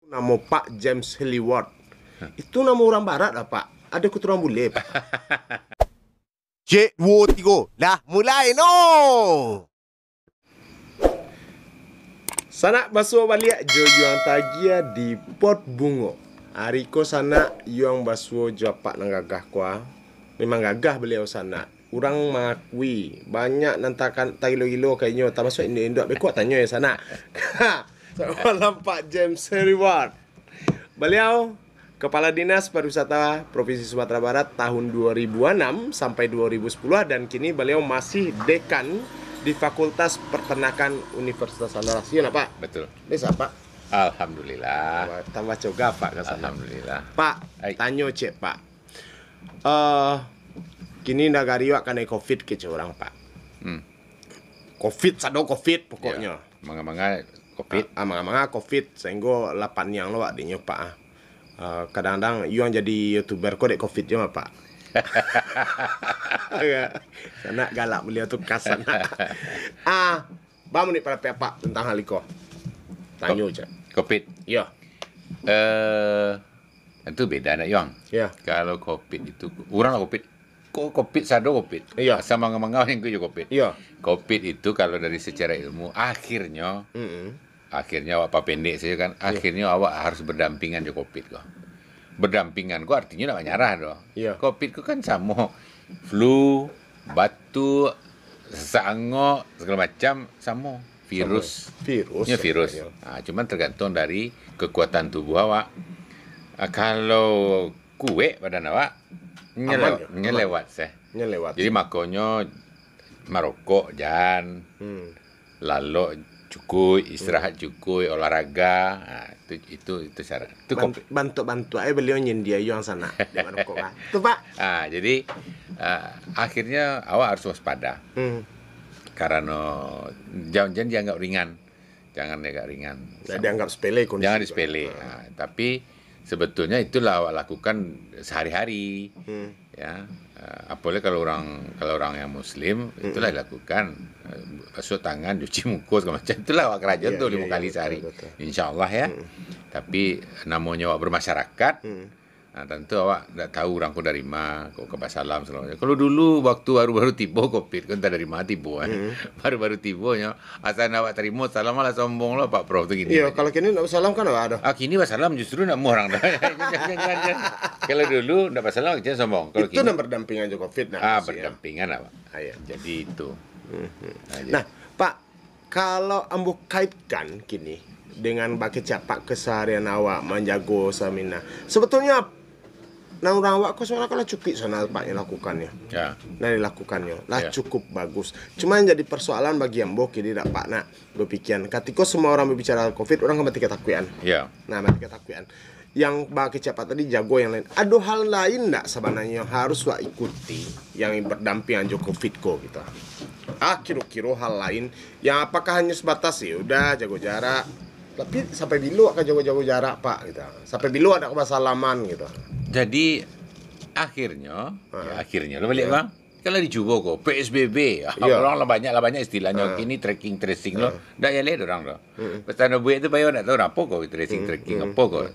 Nama Pak James Halliward. Itu nama orang barat lah, Pak. Ada keturunan bule, Pak. Cik, 2, 3. Dah mulai no. Sanak basuh balik jo yuang tagia di pot bungo. Hari ko sana yuang basuh jo Pak nang gagah kuah. Memang gagah beliau sana. Orang mengakui banyak nantakan tagilo-gilo kayaknya tak masuk Indo bekok tanya ya sana. Selamat Pak James Halliward. Beliau Kepala Dinas Pariwisata Provinsi Sumatera Barat tahun 2006 sampai 2010 dan kini beliau masih dekan di Fakultas Peternakan Universitas Andalas. Pak? Betul. Bisa, Pak? Alhamdulillah. Tambah coga, Pak, ke sana. Alhamdulillah. Pak, Hai. tanya cek, Pak. Kini negara iwak kena COVID ke orang, Pak. COVID, sado COVID pokoknya. Ya, manga-manga COVID. Manga-manga COVID sehingga 8 yang lo adanya, Pak. Kadang-kadang yuang jadi YouTuber kok dek COVID juga, Pak. Sana galak beliau tuh kasana. Bang nih pada pihak Pak tentang hal itu. Tanya aja. COVID. Iya. Itu beda nak Yong. Iya. Kalau COVID itu orang lah COVID. Kok COVID sado COVID. Iya. Sama manga-manga yang juga COVID. Iya. COVID itu kalau dari secara ilmu akhirnya awak pendek saja kan, akhirnya awak harus berdampingan dengan COVID kok. Berdampingan kok artinya nak nyarah doh. Iya. COVID kok kan sama flu, batuk, sesak segala macam sama virus. Virus. Ya virus. Iya. Cuman tergantung dari kekuatan tubuh awak. Kalau kuat badan awak nyelewat seh. Nyelewat. Jadi makanya merokok jangan, lalu cukup istirahat cukup olahraga, itu syarat. Itu bantu beliau nyendia yang sana. Di mana kok, Pak? Itu, Pak. Jadi akhirnya awak harus waspada. Karena jangan dianggap ringan. Jangan dianggap ringan. Dianggap sepele kondisi. Jangan disepele. Tapi sebetulnya itulah awak lakukan sehari-hari. Ya. Apalagi kalau orang yang muslim itulah dilakukan, basuh tangan, cuci muka segala macam, itulah awak kerajaan tuh 5 kali sehari, insyaallah ya. Tapi namanya awak bermasyarakat, tentu awak tidak tahu orang kau dari mana, kau ke salam segala macam. Kalau dulu waktu baru-baru tiba COVID kan tak dari mana tiba baru-baru tibanya, asal awak terima salam malah sombong lah Pak Prof tu gini. Iya, kalau kini nak salam kan ada. Kini salam justru nak orang dah. Jangan. Kalau dulu nak salam kita sombong. Kalau itu nak berdampingan juga COVID berdampingan apa? Iya. Jadi itu. Nah, Pak, kalau ambo kaitkan kini dengan bagi capak keseharian awak menjago samina. Sebetulnya nang orang awak kok soalnya kalau cukup sana Pak yang lakukannya. Ya. Nah dilakukannya lah Ya. cukup bagus. Cuma yang jadi persoalan bagi ambo kini tidak Pak nak berpikiran. Ketika semua orang berbicara COVID, orang kan mati ketakuan. Ya. Nah, mati ketakuan. Yang bagi cepat tadi jago yang lain. Ada hal lain enggak sebenarnya yang harus wa ikuti yang berdampingan jo COVID ko gitu. Kira-kira hal lain yang apakah hanya sebatas ya udah jago jarak. Tapi sampai bilu akan jago-jago jarak Pak gitu. Sampai bilu ada salaman gitu. Jadi akhirnya lo balik bang. Kalau dicoba kok PSBB, orang lah banyak istilahnya kini tracking tracing lo. Dah ya lihat orang lo. Petani buat itu bayar tak tahu apa kok tracing apa kok.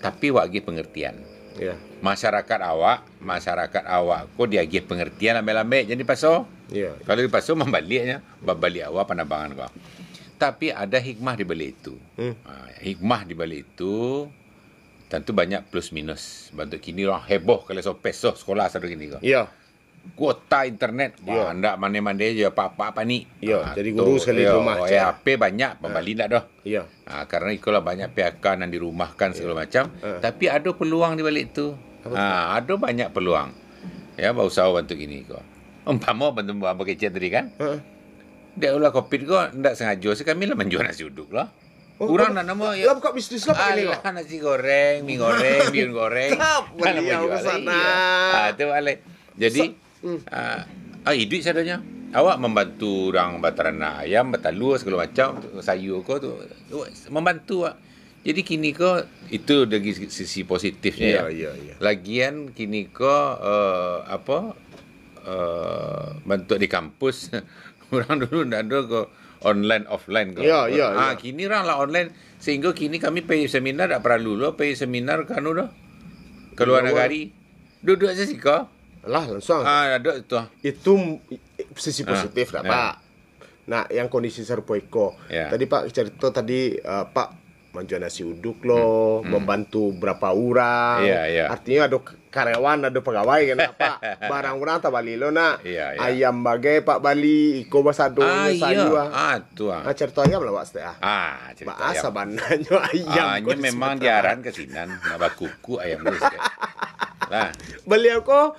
Tapi wagi pengertian. Iya. Masyarakat awak kok dia gih pengertian lambe-lambe jadi paso. Iya. Kalau di paso membaliknya, balik awak pandangan kau. Tapi ada hikmah di balik itu. Hikmah di balik itu tentu banyak plus minus. Bantu kini orang heboh kalau peso sekolah satu gini kok. Iya. Kuota internet, anda mana-mana aja apa-apa ni. Iya, jadi guru sekali di rumah. HP banyak, pembali tak dah. Iya. Karena itulah banyak PHK yang dirumahkan segala macam. Tapi ada peluang di balik itu. Ada banyak peluang. Ya, usaha bantu gini kok. Umpama bantu buat kecil tadi kan. Dia ulah COVID kok, tidak sengaja sih kami lah menjual nasi uduk lah. Kurang nak nama ya. Lah buka bisnis lah pakai ni kok. Nasi goreng, mie goreng, bihun goreng. Beliau ke sana. Itu balik. Jadi hidup sadanya. Awak membantu orang bataran ayam, betalur segala macam, sayur kau tu membantu awak. Jadi kini kau itu dari sisi positifnya ya. Lagian kini kau bentuk di kampus orang dulu ndak ada kok online offline kok. Ya. Kini orang lah online Sehingga kini kami pergi seminar tak perlu lo pergi seminar kanu dah. Ke luar negari. Duduk aja sih kau. Lah langsung. Ada itu. Itu sisi positif lah, Pak. Nah, yang kondisi serupa Iko. Ya. Tadi Pak cerita tadi Pak menjual nasi uduk loh, membantu berapa orang. Iya. Artinya ada karyawan, ada pegawai kan Pak. Barang orang tak bali lo nak. Iya. Ayam bagai Pak Bali, Iko basado sayu. Itu. Cerita ayam lah Pak setia. Cerita Bahasa ayam. bananya ayam. Nya memang diaran ke sinan, nak kuku ayam terus. Lah. Beliau kok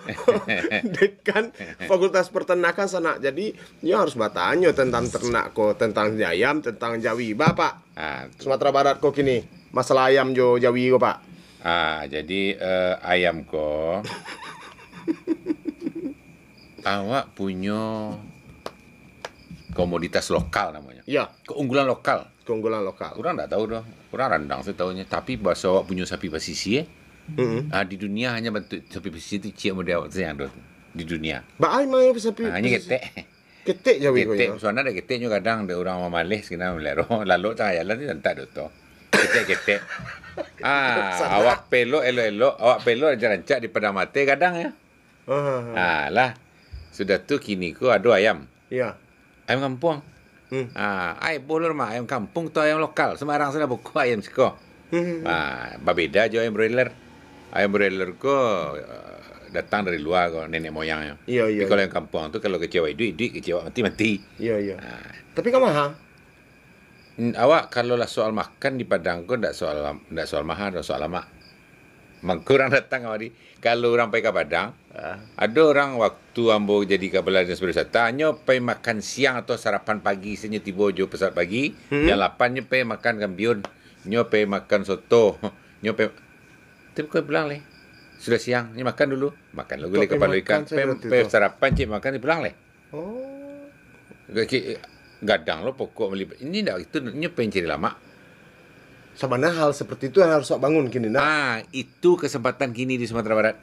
dekan Fakultas Peternakan sana. Jadi dia harus bertanya tentang ternak kok, tentang ayam, tentang jawi. Bapak, Sumatera Barat kok kini masalah ayam jo jawi kok Pak. Jadi ayam kok awak punya komoditas lokal namanya. Iya, Keunggulan lokal. keunggulan lokal. Kurang tak tahu dah. Kurang randang saya tahunya. Tapi bahasa awak punya sapi pasisi di dunia hanya bentuk sapi pasisi itu cia model awak yang ada di dunia. Baai mai sapi. Hanya ketek. Ketek jawi kok. Ketek, soalnya ada keteknya kadang ada orang mamalih sekena melero. Lalu cahaya lalu tak ada tu. Ketek. Awak pelok elok-elok, awak pelok rancak di padang mati kadang ya. Lah. Sudah tu kini ku ada ayam. Iya. Ayam kampung. Ayam bolor mah ayam kampung tu ayam lokal. Semarang sana buku ayam seko. Berbeda je ayam broiler. Ayam broiler ko datang dari luar ko nenek moyangnya. Iya. Tapi kalau yang kampung tu kalau kecewa duit, kecewa mati. Iya. Tapi kan mahal. Awak kalau lah soal makan di Padang ko ndak soal mahal, ndak soal lama. Kurang datang awak di. Kalau orang pergi ke Padang, ada orang waktu ambo jadi kepala dinas pariwisata, nyo pergi makan siang atau sarapan pagi, senyo tiba jo pesawat pagi, jam 8 nyo pergi makan kampiun, nyo pergi makan soto, nyo pergi. Tapi kau bilang leh, sudah siang, nyo makan dulu, makan lagu leh kepala ikan, pergi sarapan cik makan, dia bilang leh. Gadang lo pokok melibat. Ini ndak itu nyo pergi cari lama. Sebenarnya hal seperti itu yang harus awak bangun kini nak. Itu kesempatan kini di Sumatera Barat.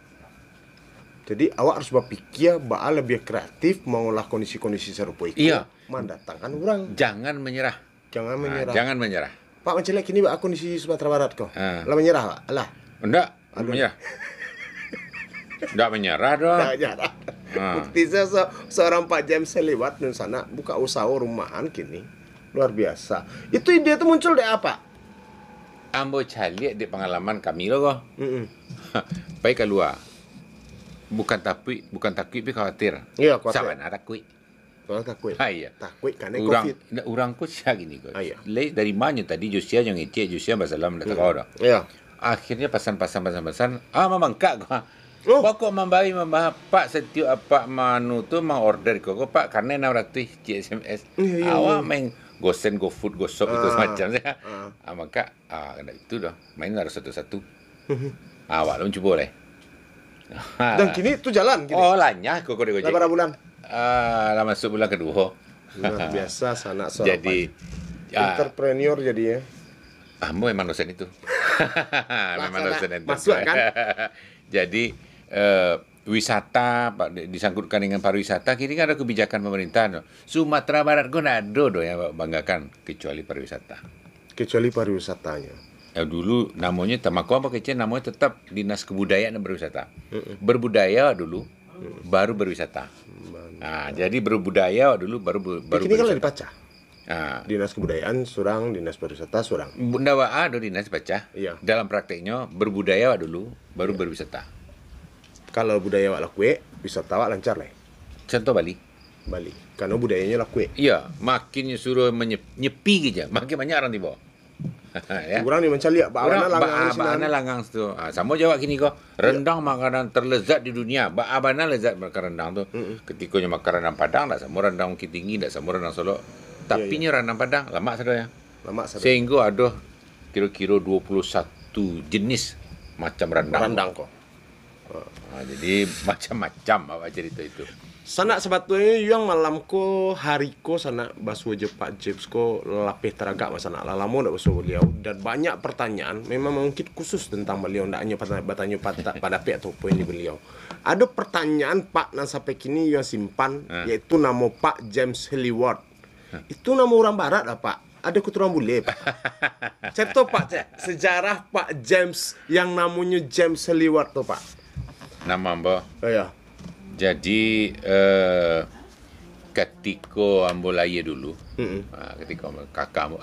Jadi awak harus berpikir bahwa lebih kreatif mengolah kondisi-kondisi serupa itu. Iya. Mendatangkan orang. Jangan menyerah. Jangan menyerah. Pak Mencelek kini bahwa kondisi Sumatera Barat kok. Lah menyerah Pak. Lah. Enggak menyerah. Enggak menyerah dong. Enggak menyerah. Bukti seorang Pak James lewat di sana buka usaha rumahan kini. Luar biasa. Itu ide itu muncul dari apa? Ambo cari di pengalaman kami loh kok. Pergi keluar. Bukan takut tapi khawatir. Iya, khawatir. Sama nak takut. Soal takut. Iya. Takut karena Orang COVID. ko siya gini ko. Iya. Dari mana tadi Josia yang ngecek Josia basalam nak tahu dah. Iya. Akhirnya pesan. Mamangka ko. Oh. Pokok membagi Pak setiap apa manu tu mang order ko Pak karena 600 SMS. Iya. Awak main GoSend, GoFood, GoShop itu semacam saya. Maka kena itu dah. Main harus satu-satu. Awak lu coba boleh. Dan kini itu jalan kini. Lanyah kok Gojek. Berapa bulan? Lah masuk bulan kedua. Luar biasa sanak seorang Jadi entrepreneur jadi ya. Memang dosen itu. Memang dosen itu. Masuk kan? Jadi wisata disangkutkan dengan pariwisata, kini kan ada kebijakan pemerintah. Sumatera Barat kok ada yang banggakan kecuali pariwisata. Kecuali pariwisatanya. Dulu namanya Tamako apa kecil namanya tetap Dinas Kebudayaan dan Pariwisata. Berbudaya dulu, baru berwisata. Jadi berbudaya dulu baru Ini kan berwisata. dibaca. Dinas Kebudayaan surang, Dinas Pariwisata surang. Bunda ada dinas baca. Iya. Dalam prakteknya berbudaya dulu, baru berwisata. Kalau budaya wak lakue, wisata wak lancar lah. Contoh Bali. Karena budayanya lakue. Iya, makin suruh nyepi aja, makin banyak orang tiba. Ya. Kurang ni mencari Baana langgang tu. Sama jawab kini kok. Rendang makanan terlezat di dunia. Abana lezat makan rendang tu. Ketika makan rendang Padang tak sama rendang Bukit Tinggi, tak sama rendang Solo. Tapi nya rendang Padang lama saja. Sehingga ada kira-kira 21 jenis macam rendang kok. Jadi macam-macam awak cerita itu. Sana sebetulnya yang malam ko hari ko sana basuh je Pak James ko lapih teragak masana lalamu ndak basuh beliau dan banyak pertanyaan memang mungkin khusus tentang beliau ndak hanya bertanya pada pihak atau poin di beliau. Ada pertanyaan Pak nan sampai kini yang simpan yaitu nama Pak James Heliward. Itu nama orang barat lah Pak. ada keturunan bule, Pak. Cerita Pak, sejarah Pak James yang namanya James Heliward tuh, Pak. Nama ambo. Oh ya. Jadi ketika ambo lahir dulu, ketika kakak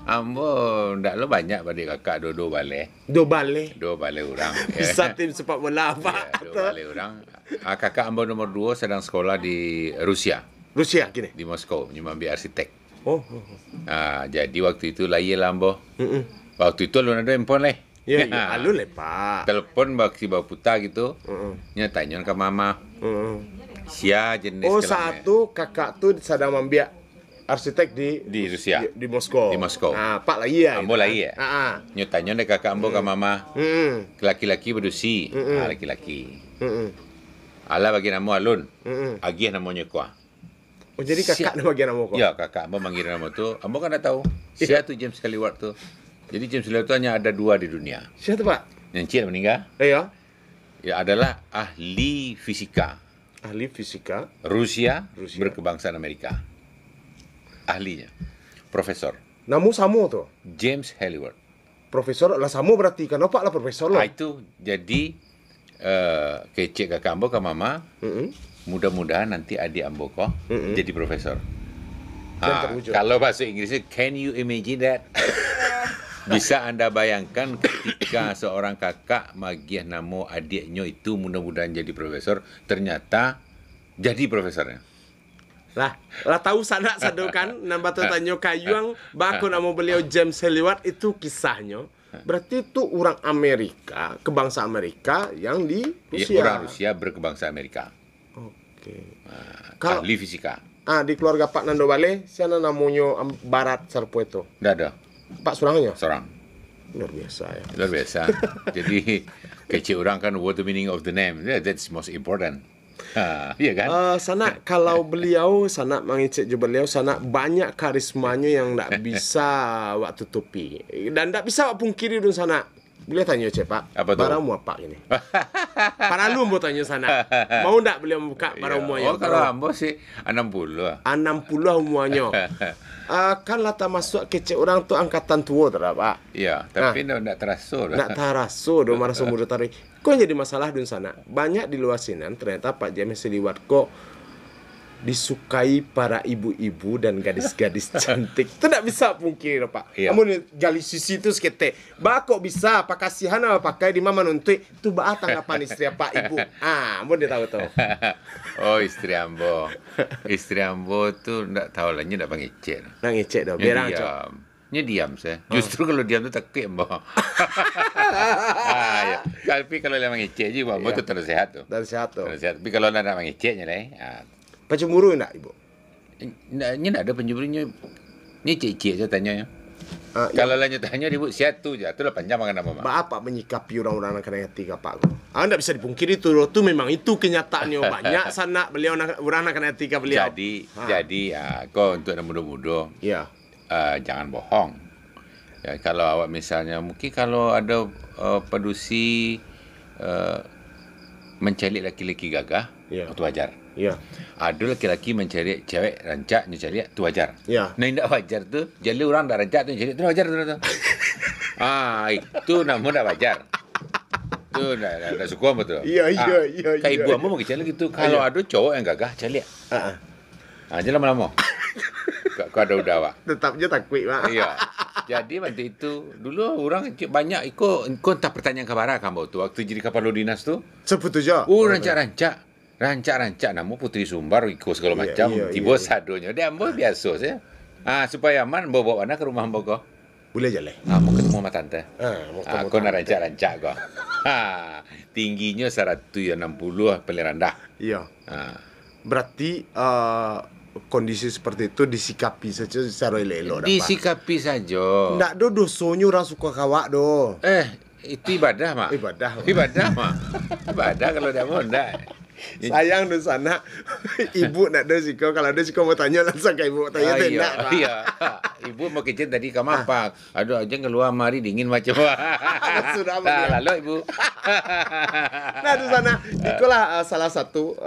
ambo ndak lo banyak pada kakak dua balik. Do balik. Dua balik orang. Bisa tim sepak bola, Pak. Dua balik orang. Kakak ambo nomor 2 sedang sekolah di Rusia, Rusia gini. di Moskow, nyambi arsitek. Oh. Jadi waktu itu lahir lah ambo. Waktu itu lu ada handphone leh. Ya, alu le, Pak. Telepon bagi bawa putar gitu. Tanya ke mama. Sia jenis Oh, kelamin. satu kakak tuh sedang membiak arsitek Di Rusia. di Moskow. Di Moskow. Ah, Pak lagi ya. Ambo lahir ya. Tanya deh kakak ambo ke mama. Laki-laki berdusi. Laki-laki. Ala bagi nama Alun. Agih namanya kuah. Oh, jadi kakak nama bagian nama kok. Ya, kakak ambo manggil nama tu. Ambo kan dah tahu. Siapa tu James Heliward tu. Jadi James Heliward tu hanya ada 2 di dunia. Siapa, Pak? Yang Cik meninggal. Ya. Ya adalah ahli fisika Ahli fisika. Rusia. Berkebangsaan Amerika. Ahlinya. Profesor. Namu sama tuh. James Heliward. Profesor lah sama berarti kenapa lah profesor lah. Itu jadi kecik kakak ambo ke mama. Mudah-mudahan nanti adik ambo kok jadi profesor. Kalau bahasa Inggrisnya, can you imagine that? Bisa Anda bayangkan ketika seorang kakak magiah nama adiknya itu mudah-mudahan jadi profesor, ternyata jadi profesornya. Lah tahu sanak sadu kan nambah tanya kayuang baku nama beliau James Heliward itu kisahnya. Berarti itu orang Amerika, kebangsa Amerika yang di Rusia. Ya, orang Rusia berkebangsa Amerika. Oke. Ahli fisika. Di keluarga Pak Nando Bale, siapa namanya Barat Sarpo itu? Nggak ada. Pak Surangnya? Seorang. Luar biasa ya. Luar biasa. Jadi kecil orang kan what the meaning of the name. That's most important. Iya kan? Sana kalau beliau sana mengicik je beliau sana banyak karismanya yang tak bisa wak tutupi dan tak bisa wak pungkiri dun sana. Beliau tanya cek Pak, apa tu? Baramu apa ini? Paralu mau tanya sana. Mau tak beliau buka baramu Oh, kalau ambo sih 60. 60 umuannya. Kan lata masuk kecil orang tu angkatan tua tak Pak? Iya, tapi tidak terasa. Nak taraso do marasa muda tarik. Kok jadi masalah dun sana? Banyak di luar sinan ternyata Pak James Heliward kok disukai para ibu-ibu dan gadis-gadis cantik. Itu tidak bisa pungkiri Pak. Iya. Kamu gali sisi itu sekete. Ba kok bisa Pak kasihan apa pakai di mama nuntui. Itu ba tanggapan istri Pak Ibu. Mau dia tahu tuh. Oh, istri ambo. Istri ambo tuh tidak tahu lah, tidak pengecek. Nang ngecek dah. Biar cok. Nya diam saya. Justru kalau diam tu takut ambo. Ya. Tapi kalau dia mengecek je, ambo tu terus sehat tu. Dari sehat tuh. Terus sehat. Tapi kalau nak mengeceknya lah. Pencemburu enggak Ibu? Ini tak ada penjemurnya. Ni cik-cik saya tanya. Kalau lanjut tanya ibu siatu je. Itulah panjang makan nama mak. Ba apa menyikapi orang-orang yang kena hati Pak? Enggak bisa dipungkiri itu. Itu memang itu kenyataannya banyak sana beliau orang nak kena hati beliau. Jadi kau untuk yang muda-muda. Ya. Jangan bohong. Ya, kalau awak misalnya mungkin kalau ada pedusi mencari laki-laki gagah, itu wajar. Ya. Ada laki-laki mencari cewek rancak, mencari itu wajar. Ya. Nah, tidak wajar tu, jadi orang dah rancak tu cari itu wajar tu. Itu namun dah wajar. Tu dah suka betul. Iya. Kayak ibu ambo mau cari gitu. Kalau ada cowok yang gagah cari. Jangan lama-lama. Kau ada udah Pak. Tetapnya takut Pak. Iya. Jadi waktu itu dulu orang banyak ikut tak pertanyaan kabar kamu tu waktu jadi kapal dinas tu. Sebut aja. Rancak namun Putri Sumbar ikut segala macam. Tiba sadonya dia ambo biasa saya. Supaya aman bawa anak ke rumah ambo kau. Boleh je leh. Mau ketemu sama tante. Mau Kau nak rancak kau. Tingginya 160 paling rendah. Iya. Berarti kondisi seperti itu disikapi saja secara elok. Disikapi saja. Ndak do dosonyo orang suka kawak do. Itu ibadah mak. Ibadah Ibadah kalau dia mau ndak. Sayang di sana ibu nak ada siko, kalau ada siko mau tanya langsung ke ibu tanya iya, tidak. Pak. iya. Ibu mau kitchen tadi kamu apa? Aduh, aja keluar mari dingin macam Sudah lalu ibu. Nah di sana itulah salah satu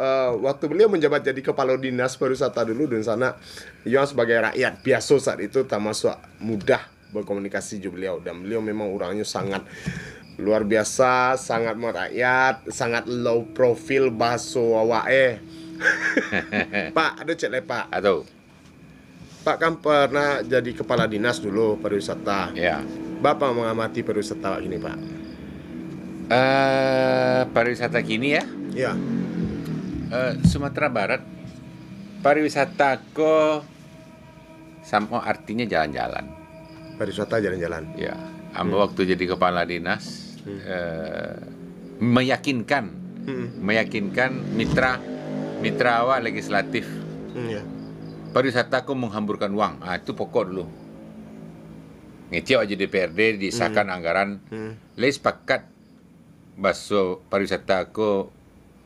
waktu beliau menjabat jadi kepala dinas pariwisata dulu di sana, yang sebagai rakyat biasa saat itu termasuk mudah berkomunikasi juga beliau, dan beliau memang orangnya sangat luar biasa, sangat merakyat, sangat low profile bahasa awake. Pak, ada cek le Pak. Atau Pak kan pernah jadi kepala dinas dulu pariwisata. ya. Bapak mengamati pariwisata gini Pak. Pariwisata kini ya. Ya. Sumatera Barat pariwisata ko sama artinya jalan-jalan. Pariwisata jalan-jalan. Ya, ambo waktu jadi kepala dinas meyakinkan mitra awak legislatif Ya. pariwisata ko menghamburkan uang. Itu pokok dulu. Ngecek aja DPRD disahkan anggaran. Le sepakat bahasa pariwisata ko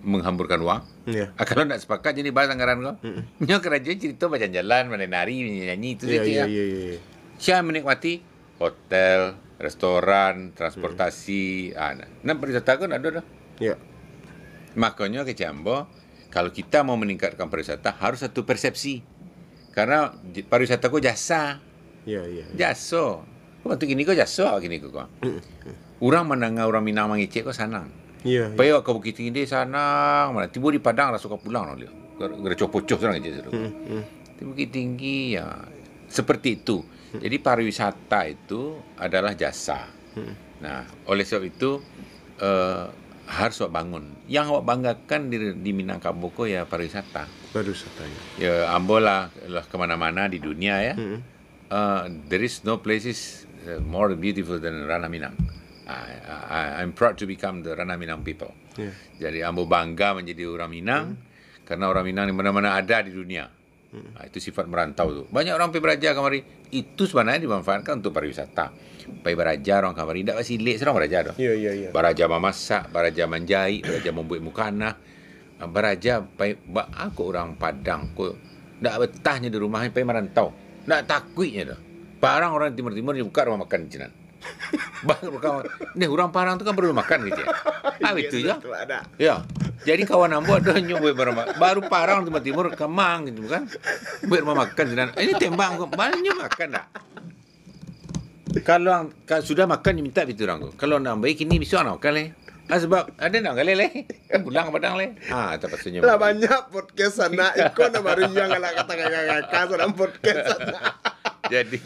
menghamburkan uang. Ya. Kalau nak sepakat jadi bahas anggaran kau. Nyo kerajaan cerita macam jalan, menari, nyanyi itu Iya, saja. iya. Saya menikmati hotel, restoran, transportasi. Nah pariwisata kan ada dah. Ya. Makanya ke Jambo, kalau kita mau meningkatkan pariwisata harus satu persepsi. Karena pariwisata kau jasa, Iya, iya. jasa. Kau bantu gini kau jasa gini kau. Orang mendengar orang Minang mengecek kau sanang. Iya. Payah ke Bukit Tinggi sanang, mana tiba di Padang rasa kau pulang dia. Gara copocoh sanang aja suruh. Di Bukit Tinggi ya seperti itu. Jadi pariwisata itu adalah jasa. Nah, oleh sebab itu harus awak bangun. Yang awak banggakan di Minangkabau ko ya pariwisata. Pariwisatanya. Ya ambolah kemana-mana di dunia ya. There is no places more beautiful than Ranah Minang. I'm proud to become the Ranah Minang people. Yeah. Jadi ambo bangga menjadi orang Minang karena orang Minang di mana-mana ada di dunia. Itu sifat merantau tu. Banyak orang pergi beraja kamari. Itu sebenarnya dimanfaatkan untuk pariwisata. Pergi beraja orang kamari. Tak pasti lek serang beraja dah. Iya, iya, iya. Beraja memasak, beraja menjahit, beraja membuat mukana. Beraja aku orang Padang ko ndak betahnya di rumah pergi merantau. Ndak takutnya dah. Parang orang timur-timur dibuka rumah makan jinan. Ni orang Parang tu kan perlu makan gitu ya. Itu ya. Betul, ada. Ya. Jadi kawan ambo ada nyoba baru Parang timur Kemang gitu kan. Buat rumah makan jinan. Ini tembang kok banyak makan dah. Kalau sudah makan minta itu orang. Kalau nak baik ini bisa nak makan le. Sebab ada nak kali le. Pulang ke Padang le. Tak pasal Lah banyak podcast sana ikon baru yang ala kata kakak dalam podcast sana. Jadi,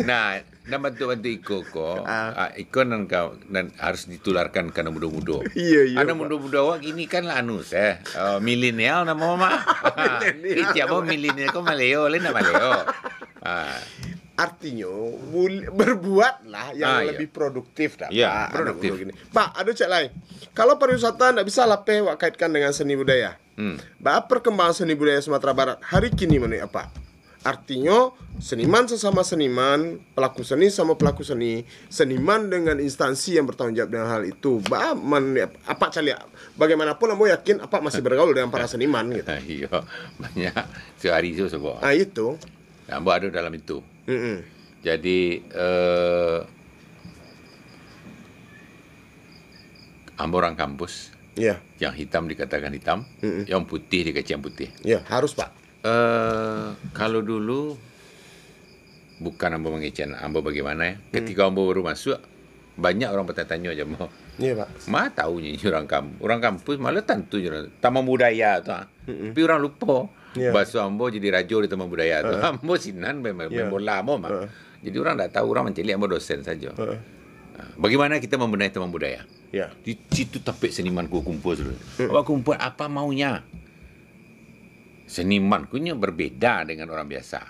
nah bantu-bantu Iko ko, Iko dan harus ditularkan ke anak muda-muda. Iya. Anak muda-muda awak ini kan lah milenial nama mama. Siapa milenial kau Maleo, lain nama Maleo. Artinya berbuatlah yang lebih produktif dah. Ya, Pak. produktif. Gini. Pak, ada cek lain. Kalau pariwisata tidak bisa lape wak kaitkan dengan seni budaya. Perkembangan seni budaya Sumatera Barat hari kini mana apa? Artinya seniman sesama seniman, pelaku seni sama pelaku seni, seniman dengan instansi yang bertanggung jawab dengan hal itu. Apa calia? Bagaimanapun ambo yakin apa masih bergaul dengan para seniman gitu. Iya, banyak sehari itu sebuah. Itu. Ambo ada dalam itu. Jadi ambo orang kampus. Iya. Yang hitam dikatakan hitam, yang putih dikatakan putih. Iya, harus Pak. Kalau dulu bukan ambo mengecen, ambo bagaimana ya? Ketika ambo baru masuk, banyak orang bertanya aja mau. Iya Pak. Tahu ni orang kampus malah tentu je taman budaya tu. Tapi orang lupa. Bahasa ambo jadi rajo di taman budaya tu. Ambo sinan main bola ambo mah. Jadi orang tak tahu, orang mencelik ambo dosen saja. Bagaimana kita membenahi taman budaya? Ya. Di situ tampik seniman kumpul dulu. Awak kumpul apa maunya? Seniman punya berbeda dengan orang biasa.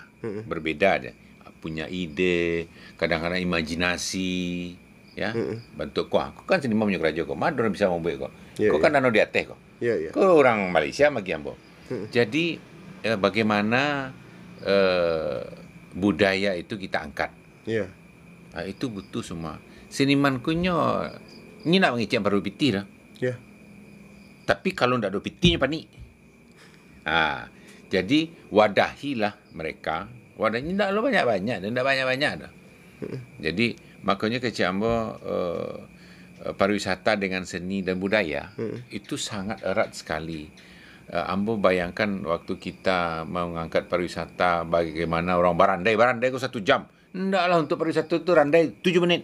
Berbeda dia. Punya ide, kadang-kadang imajinasi, ya. Bentuk kau. Aku kan seniman punya kerja kau. Mana orang bisa membuat kau? Kau kan danau di atas kau. Kau orang Malaysia bagi ambo. Jadi bagaimana budaya itu kita angkat. Itu butuh semua. Seniman kunyo ni nak mengecek baru piti dah. Tapi kalau ndak ada pitinya panik. Jadi wadahilah mereka. Wadahnya ndak lo banyak-banyak dan ndak banyak-banyak dah. Jadi makanya kecil ambo pariwisata dengan seni dan budaya itu sangat erat sekali. Ambo bayangkan waktu kita mengangkat pariwisata, bagaimana orang barandai kau 1 jam. Ndaklah, untuk pariwisata itu randai 7 menit.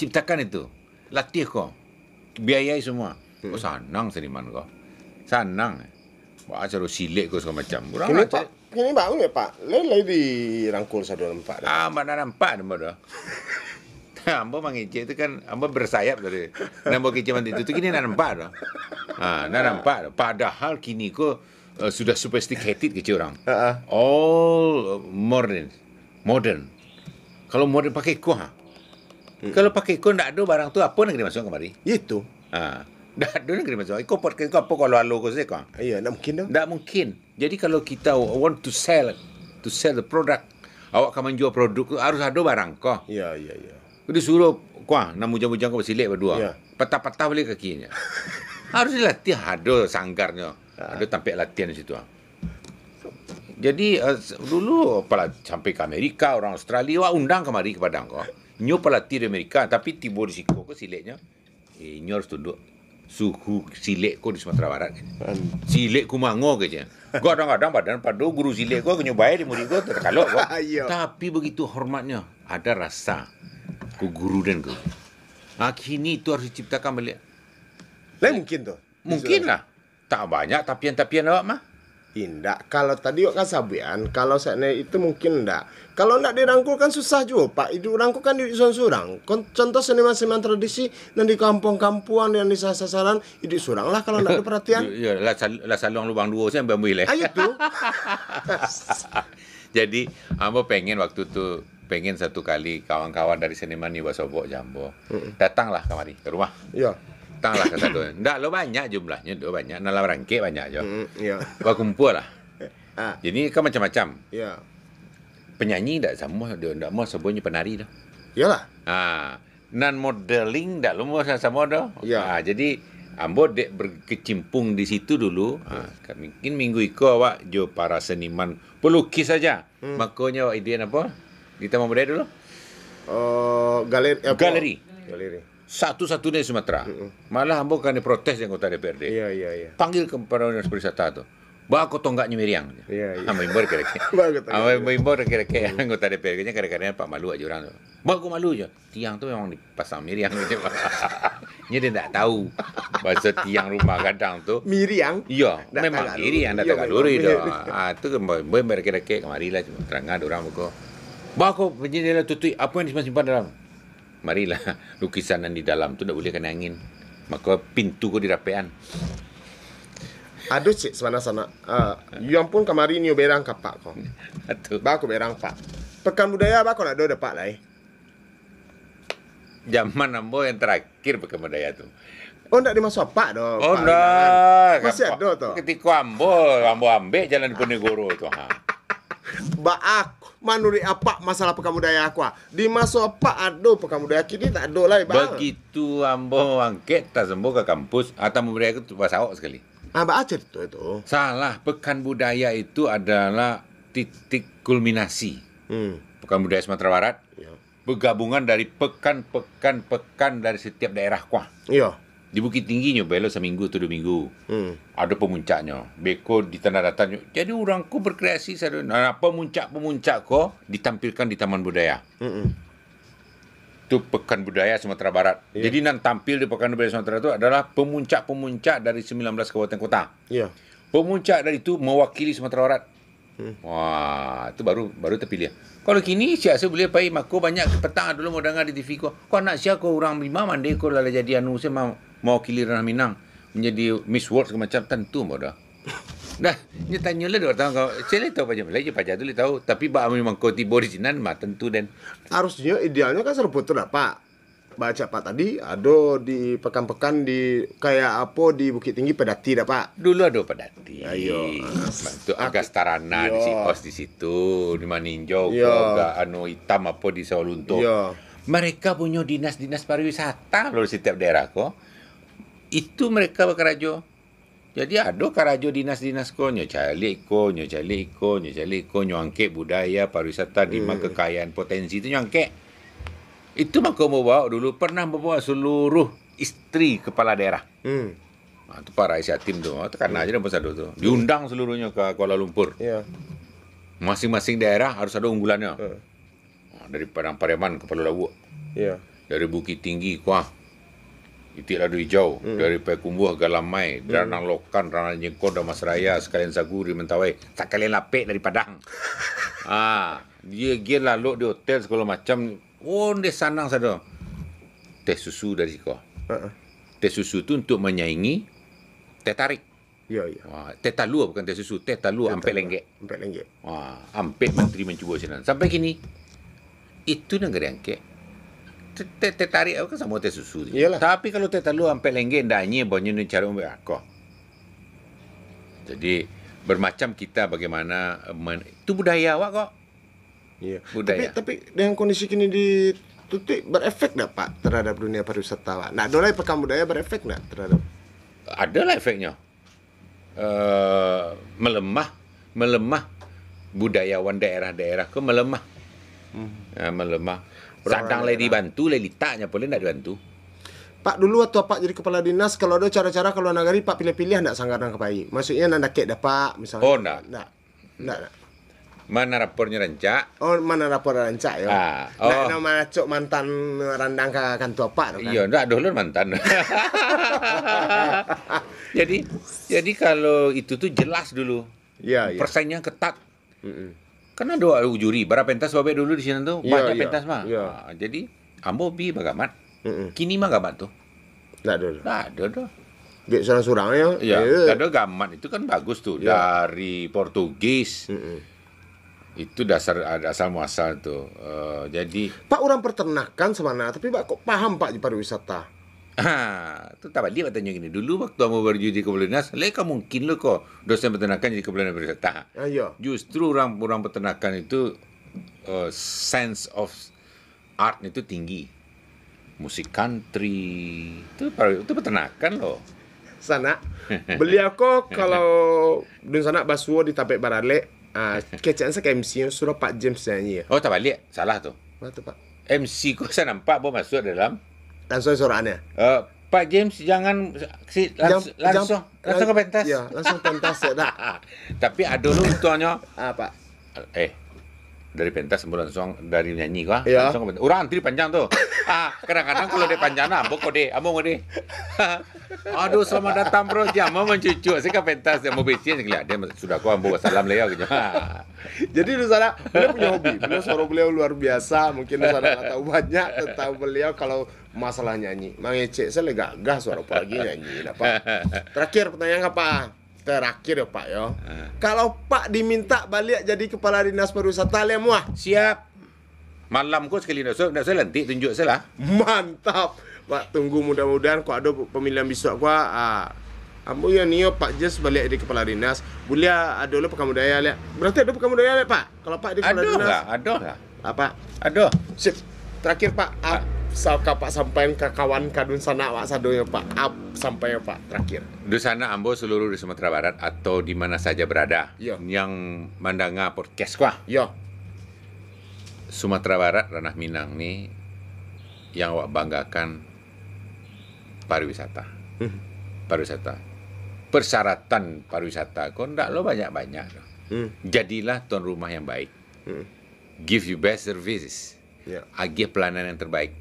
Ciptakan itu. Latih kau. Biayai semua. Kau sanang seniman kau. Sanang. Wah, acara silik kau segala macam. Kini Pak, kini bangun ya Pak. Lelai dirangkul 124. Mana nampak nama dah. Ambo mangicik itu kan, ambo bersayap tadi. Nampak kicauan itu kini nak nampak dah. Nak nampak dah. Padahal kini ko sudah sophisticated kecil orang. All modern. Kalau modern pakai ko Kalau pakai ko ndak ada barang tu apa nak dimasuk kemari? Itu. Ndak ada nak dimasuk. Ko podcast ko apa kalau halo ko se ko? Iya, ndak mungkin dah. Ndak mungkin. Jadi kalau kita want to sell the product, awak akan menjual produk harus ada barang ko. Iya. Dia suruh kuah, nak mujang-mujang kau bersilik berdua. Ya. Patah-patah boleh kakinya. Harus dilatih, ada sanggarnya. Ada tampil latihan di situ. Jadi dulu sampai ke Amerika, orang Australia, wah undang kemari ke Padang kau. Nyo pelatih di Amerika, tapi tiba di siku kau siliknya. Nyo harus tunduk. Suhu silik kau di Sumatera Barat. Silik ku mango ke je. Kadang-kadang badan pada guru silik kau nyobai di murid kau terkalok kau. Tapi begitu hormatnya, ada rasa ku guru dan ku. Kini itu harus diciptakan balik. Lain mungkin tuh. Mungkin lah. Tak banyak tapian-tapian awak mah. Indak. Kalau tadi awak kan sabian, kalau saya itu mungkin ndak. Kalau ndak dirangkul kan susah juga, Pak. Itu rangkul kan di surang. Contoh seniman-seniman tradisi yang di kampung-kampungan yang di sasaran, itu surang lah kalau ndak ada perhatian. Ya, lah salong lubang 2 saya bambu ile. Itu. Jadi, ambo pengen waktu tu satu kali kawan-kawan dari seniman Niwa Sobok Jambo datanglah kemari ke rumah. Ya. Datanglah ke satu. Ndak lo banyak jumlahnya, banyak. Dalam rangkaian banyak je. Ya. Kumpul lah. Jadi kan macam-macam. Ya. Penyanyi ndak sama, dia ndak mau sebenarnya penari dah. Iyalah. Non modeling ndak lo mau sama dah. Ya. Jadi ambo dek berkecimpung di situ dulu. Mungkin minggu iko awak jo para seniman pelukis saja. Makanya awak idea apa? Di Taman Budaya dulu? Galeri. Satu-satunya di Sumatera. Malah ambo kan diprotes dengan anggota DPRD. Iya. Panggil ke para dinas pariwisata tu. Bako tonggaknya meriang. Iya. Member kira-kira. Member kira-kira anggota DPRD-nya kadang-kadang Pak malu aja orang tu. Bako malu je. Tiang tu memang dipasang meriang je. Dia tak tahu bahasa tiang rumah gadang tu. Miriang? Iya, memang miriang dah tak kalori dah. Tu member kira-kira kemarilah cuma terangan orang buku. Bako jendela tutup apa yang disimpan dalam? Marilah lukisan yang di dalam tu tak boleh kena angin. Maka pintu kau dirapian. Aduh cik sana. Yang pun kemarin ni berang kapak kau. Bako berang pak. Pekan budaya bako nak ada pak lah. Zaman ambo yang terakhir pekan budaya tu. Oh ndak dimasuk pak dah. Oh ndak. Masih ada tu. Ketika ambo ambil jalan Diponegoro tu. Baak manuri apa masalah pekan budaya aku. Di masa apa ada pekan budaya kini tak ada lah bang. Begitu ambo angket tak sembuh ke kampus atau budaya itu bahasa awak sekali. Baca cerita itu. Salah, pekan budaya itu adalah titik kulminasi. Pekan budaya Sumatera Barat. Ya. Bergabungan dari pekan dari setiap daerah kuah. Iya. Di Bukit Tinggi belo seminggu atau 2 minggu. Ada pemuncaknya. Beko di tanah datarnya. Jadi orangku berkreasi. Pemuncak ko ditampilkan di Taman Budaya. Itu pekan budaya Sumatera Barat. Yeah. Jadi nan tampil di pekan budaya Sumatera itu adalah pemuncak dari 19 kabupaten kota. Iya. Pemuncak dari itu mewakili Sumatera Barat. Wah, itu baru terpilih. Kalau kini siasa boleh pai mako banyak petang dulu mau dengar di TV ko. Kau nak siapa kau orang lima mande kau lah jadi anu saya mau wakili Ranah Minang menjadi Miss World macam tentu mau dah. Dah, dia tanya lah 2 tahun kau. Saya tahu macam Malaysia pajak tu tahu, tapi bah memang kau tiba di sini mah tentu dan harusnya idealnya kan serupa tu dah Pak. Baca Pak tadi ada di pekan-pekan di kayak apa di Bukit Tinggi pedati dah Pak. Dulu ada pedati. Ayo. Bantu Agastarana di Pos di situ, di Maninjau, agak anu hitam apa di Sawalunto. Mereka punya dinas-dinas pariwisata loh di setiap daerah kok. Itu mereka bekerja Jadi ada karajo dinas-dinas ko nyo calik ko, nyo angke budaya pariwisata di kekayaan potensi itu nyo angke. Itu maka mau bawa dulu pernah membawa seluruh istri kepala daerah. Nah, itu para isi tim tuh, tekan aja dan pesado tuh. Diundang seluruhnya ke Kuala Lumpur. Iya. Masing-masing daerah harus ada unggulannya. Dari Padang Pariaman ke Pulau Lawu, Iya. dari Bukit Tinggi, Kuah, Itik Ladu Hijau, dari Payakumbuh, Galamai, Ranang Lokan, Ranang Jengkol, Damas Raya, sekalian Saguri, Mentawai, sekalian Lapik dari Padang. Dia lalu di hotel segala macam. Oh, dia sanang saja. Teh susu dari siko. Teh susu itu untuk menyaingi teh tarik. Iya, iya. Teh talua bukan teh susu, teh talua ampek lenggek. RM4. Ampek menteri mencuba sana. Sampai kini itu negara angke. Teh tarik kan sama teh susu. Iyalah. Tapi kalau teh talua ampek lenggek ndanya banyak cara ambil aku. Jadi bermacam kita bagaimana itu budaya awak kok. Iya. Budaya. Tapi dengan kondisi kini di Tutik berefek enggak Pak terhadap dunia pariwisata? Nah, dolai pekan budaya berefek enggak terhadap? Adalah efeknya. Melemah budayawan daerah-daerah ke melemah. Melemah. Sadang lagi dibantu, lagi taknya boleh enggak dibantu. Pak, dulu waktu Pak jadi kepala dinas, kalau ada cara-cara kalau negari Pak pilih-pilih enggak sanggaran kepai. Maksudnya nanda kek dapat misalnya. Oh, enggak. Enggak. Mana rapornya rancak? Oh, mana rapor rancak ya? Nama cok mantan randang ke kantor Pak kan? Iya, enggak dulu mantan. jadi kalau itu tuh jelas dulu. Iya, iya. Persaingan ketat. Kan ada juri, berapa pentas babe dulu di sini tuh? Banyak pentas mah. Iya. Jadi ambo bi bagamat. Kini mah gamat tuh. Enggak ada. Enggak ada dah. Biar surang-surang ya. Iya, ada gamat itu kan bagus tuh dari Portugis. Itu asal muasal tuh. Jadi Pak orang peternakan sebenarnya, tapi Pak kok paham Pak di pariwisata? itu tak balik Pak tanya gini. Dulu waktu kamu berjuang di kepala dinas, leka mungkin lo kok dosen peternakan jadi kepala pariwisata. Iya. Justru orang peternakan itu sense of art itu tinggi. Musik country itu peternakan loh. Sana beliau kok kalau di sana Basuo di Tapek Barale, kecaan saya ke MC suruh Pak James nyanyi ya. Oh tak balik, salah tuh. Mana tuh Pak? MC kok saya nampak bawa masuk dalam. Langsung suaraannya. Pak James jangan langsung ke pentas. Iya, langsung pentas ya. Tapi ada lu tuanya. Pak? Dari pentas langsung dari nyanyi kah? Iya. Langsung ke pentas. Orang antri panjang tuh. Kadang-kadang kalau dia panjang ambo kode. Aduh, selamat datang bro. Dia mau mencucu. Saya ke pentas dia mau becin dia sudah kau ambo salam leo gitu. Jadi di sana beliau punya hobi. Suara beliau luar biasa. Mungkin di sana nggak tahu banyak tentang beliau kalau masalah nyanyi. Mang Ece saya gagah suara pagi nyanyi. Pak. Terakhir pertanyaan apa? Terakhir ya Pak ya. Kalau Pak diminta balik jadi kepala dinas pariwisata muah. Siap. Malam kok sekali nak saya lantik tunjuk saya lah. Mantap. Pak, tunggu mudah-mudahan kok ada pemilihan besok gua. Ambo ya nio Pak Jes balik jadi kepala dinas. Bulia ada lo pekan budaya lihat. Berarti ada pekan budaya lihat Pak. Kalau Pak di kepala dinas. Ada lah. Apa? Ada. Sip. Terakhir Pak, Pak sampaikan ke kawan kadun sana Pak sadonya Pak. Sampai Pak terakhir. Di sana ambo seluruh di Sumatera Barat atau di mana saja berada yang mendanga podcast kuah. Yo. Sumatera Barat, Ranah Minang nih yang awak banggakan pariwisata. Pariwisata. Persyaratan pariwisata kok ndak lo banyak-banyak. Jadilah tuan rumah yang baik. Give you best services. Agih pelayanan yang terbaik.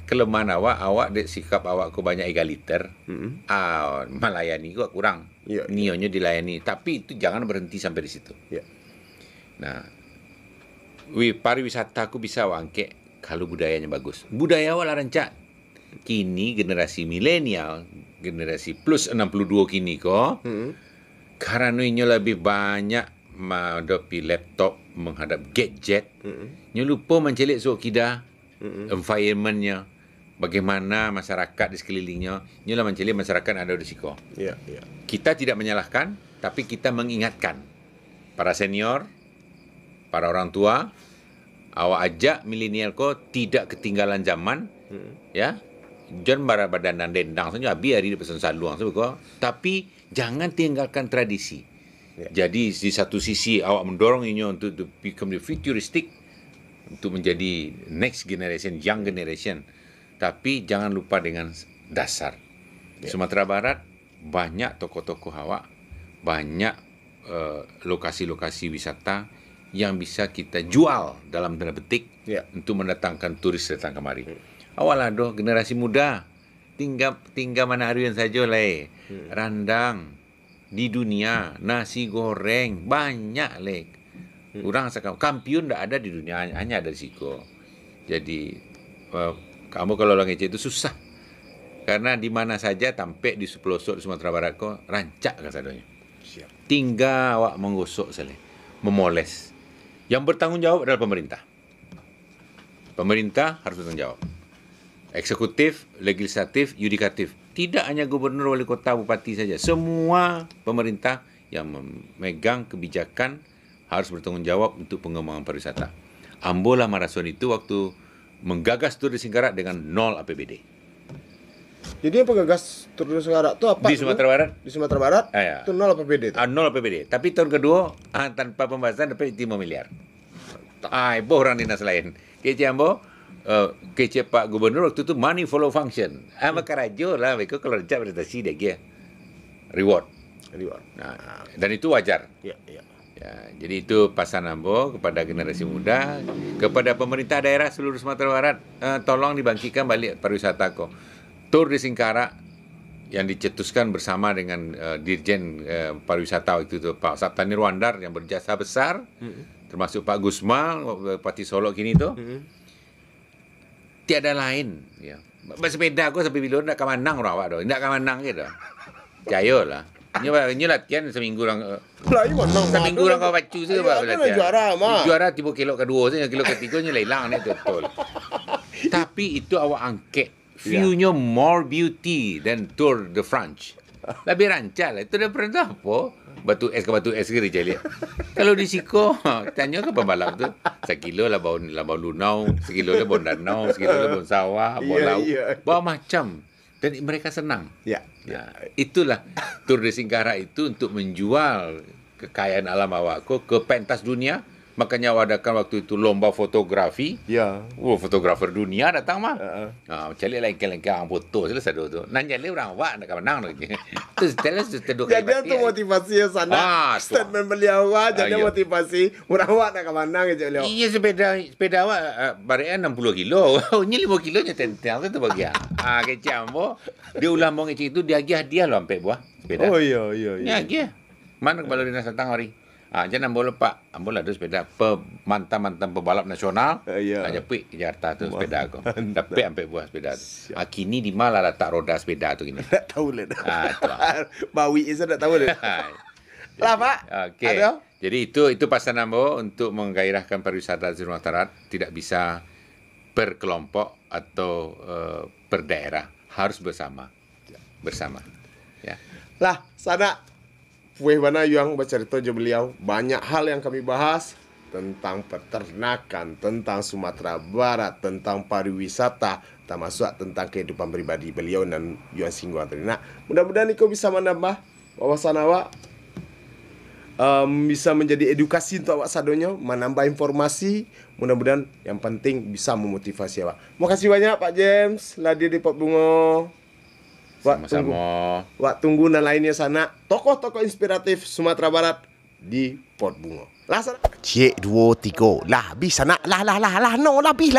Kelemahan awak dek sikap awak kok banyak egaliter. Melayani kok kurang. Nionya dilayani, tapi itu jangan berhenti sampai di situ. Nah, pariwisata aku bisa wangke kalau budayanya bagus. Budaya awak lah rancak. Kini generasi milenial, generasi plus 62 kini kok. Karena inyo lebih banyak menghadapi laptop, menghadap gadget. Nyo lupa mencelik sok kita environment-nya. Bagaimana masyarakat di sekelilingnya. Nyo lah mencelik masyarakat ada risiko. Kita tidak menyalahkan, tapi kita mengingatkan para senior, para orang tua, awak ajak milenial ko tidak ketinggalan zaman, ya. Jangan bara badan dan dendang saja abi hari di pesan saluang sebab. Tapi jangan tinggalkan tradisi. Jadi di satu sisi awak mendorong ini untuk to become the futuristic, untuk menjadi next generation, young generation. Tapi jangan lupa dengan dasar. Sumatera Barat banyak tokoh-tokoh awak, banyak lokasi-lokasi wisata yang bisa kita jual dalam tanda petik untuk mendatangkan turis datang kemari. Awalah doh generasi muda tinggal mana harian saja lah. Randang di dunia, nasi goreng banyak lek. Orang sekarang kampiun tak ada di dunia, hanya ada di Siko. Jadi kamu kalau orang Aceh itu susah. Karena di mana saja tampek di pelosok di Sumatera Barat ko rancak kasadanya. Tinggal awak menggosok saja, memoles. Yang bertanggung jawab adalah pemerintah. Pemerintah harus bertanggung jawab. Eksekutif, legislatif, yudikatif. Tidak hanya gubernur, wali kota, bupati saja. Semua pemerintah yang memegang kebijakan harus bertanggung jawab untuk pengembangan pariwisata. Ambolah Marathon itu waktu menggagas Tour de Singkarak dengan 0 APBD. Jadi yang penggagas Tour de Singkarak itu apa? Di Sumatera Barat? Di Sumatera Barat? Ya. Itu 0 APBD. 0 APBD. Tapi tahun kedua tanpa pembahasan dapat 5 miliar. Ibu orang dinas lain. Kece ambo, kece Pak Gubernur waktu itu money follow function. Maka rajo lah, mereka kalau rejak prestasi dia reward. Nah, dan itu wajar. Ya. Ya, jadi itu pesan ambo kepada generasi muda, kepada pemerintah daerah seluruh Sumatera Barat, tolong dibangkitkan balik pariwisata ko. Tour de Singkarak yang dicetuskan bersama dengan Dirjen Pariwisata waktu itu Pak Sabta Nirwandar yang berjasa besar, termasuk Pak Gusma, Bupati Solo kini tu. Tiada lain. Ya. Bersepeda aku sampai bila nak kamanang orang awak tu. Nak kamanang gitu. Percayalah. Ini latihan seminggu orang. Seminggu orang kau bacu saja buat latihan. Juara tiba kilo kedua saja, kilo ketiganya hilang ni betul. Tapi itu awak angket. View-nya more beauty than Tour de France. Lebih rancak lah. Itu dah pernah apa? Batu es ke batu es ke Rijal. Kalau di Siko, tanya ke pembalap tu. Sekilo lah bau lunau, sekilo lah bau danau, sekilo lah bau sawah, bau laut. Bau macam. Dan mereka senang. Ya, itulah Tour de Singkarak itu untuk menjual kekayaan alam awakku ke pentas dunia. Makanya adakan waktu itu lomba fotografi. Ya. Fotografer dunia datang mah. Cari lengkang-lengkang foto selesai tu. Nanya le orang awak nak menang lagi. Tu terus tu jadi tu motivasi sana. Statement beliau awak jadi motivasi orang awak nak menang je beliau. Iya sepeda awak barian 60 kilo. Ini 5 kilonya tentang tu bagian. Kecam bo. Dia ulang bong itu dia hadiah lo sampai buah sepeda. Oh iya. Ya hadiah. Mana kepala dinas datang hari. Jangan ambil Pak. Ambil ada sepeda mantan pebalap nasional. Aja pergi ke Jakarta tu sepeda aku. Dapat sampai buah sepeda tu. Kini di mana letak roda sepeda tu gini? Tak tahu le. Bawi itu tak tahu le. Lah Pak. Okey. Jadi itu pasan ambo untuk menggairahkan pariwisata di Sumatera Barat tidak bisa per kelompok atau per daerah, harus bersama. Ya. Lah sana Puih mana yang bercerita je beliau. Banyak hal yang kami bahas tentang peternakan, tentang Sumatera Barat, tentang pariwisata, termasuk tentang kehidupan pribadi beliau dan Yuan Singguang tadi. Nah, mudah-mudahan Niko bisa menambah wawasan awak, bisa menjadi edukasi untuk awak sadonya, menambah informasi. Mudah-mudahan yang penting bisa memotivasi awak. Terima kasih banyak Pak James, hadir di Pot Bungo. Sama-sama. Wak tunggu dan lainnya sana tokoh-tokoh inspiratif Sumatera Barat di Pot Bungo. Lah sana. Cik 2 3. Lah habis sana. Lah no lebih.